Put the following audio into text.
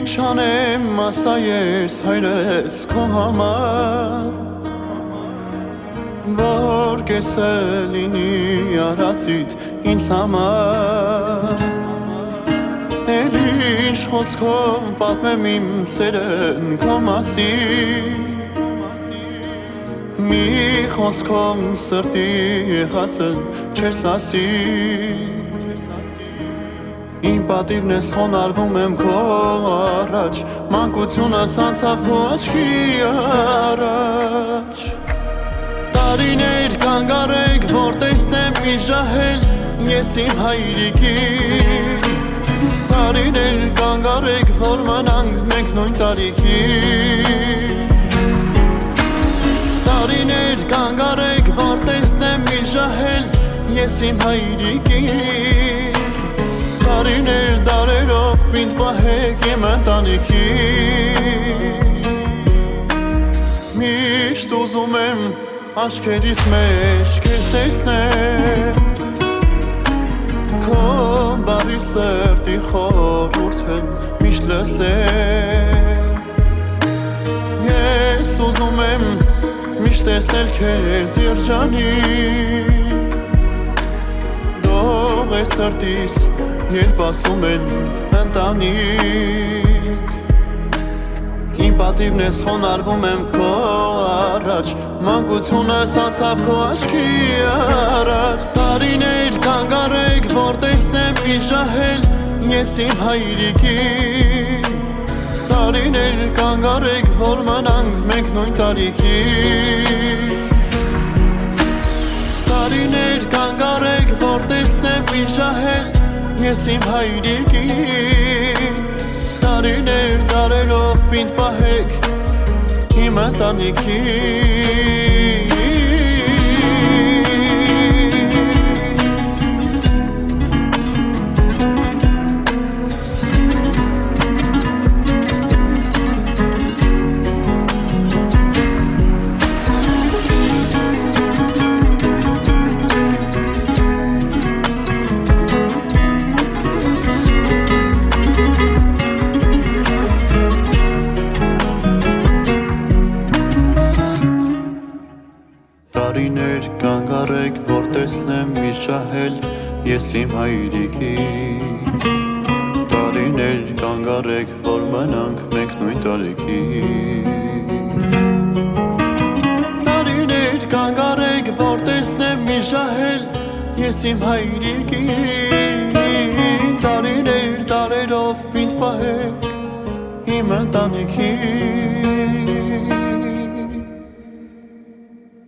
Ինչ անեմ ասա ես հայրս քո համար Որ կեսը լինի արածիդ ինձ համար Էլ ինչ խոսքով պատմեմ իմ սերն քո մասին Մի խոսքով սրտի եղածն չես ասի Իմ պատիվն ես խոնարհվում եմ քո առաջ Մանկությունս անցավ քո աչքի առաջ Տարիներ կանգարեք, որ տեսնեմ մի ժահել Ես իմ հայրիկին Տարիներ կանգարեք, որ մնանք մենք նույն տարիքի Տարիներ կանգարեք, որ տեսնեմ մի ժահել Ես իմ հայրիկին Տարիներ դարերով պինդ պահեք իմ ընտանիքի Միշտ ուզում եմ Աչքերիս մեջ քեզ տեսնեմ Քո բարի սրտի խորհուրդն միշտ լսեմ Ես ուզում եմ միշտ տեսնել քեզ երջանիկ Դող է սրտիս երբ ասում են ընտանիք Իմ պատիվն ես խոնարհվում եմ քո առաջ Մանկությունս անցավ քո աչքի առաջ Տարիներ կանգարեք, որ տեսնեմ մի ժահել Ես իմ հայրիկին Տարիներ կանգարեք, որ մնանք մենք նույն տարիքի Տարիներ կանգարեք, որ տեսնեմ մի ժահել Ես իմ հայրիկին Տարիներ դարերով պինդ պահեք իմ ընտանիքի Տարիներ կանգարեք, որ տեսնեմ մի ժահել Ես իմ հայրիկի Տարիներ կանգարեք, որ մնանք մենք նույն տարիքի Տարիներ կանգարեք, որ տեսնեմ մի ժահել Ես իմ հայրիկի Տարիներ դարերով պինդ պահեք իմ ընտանիքի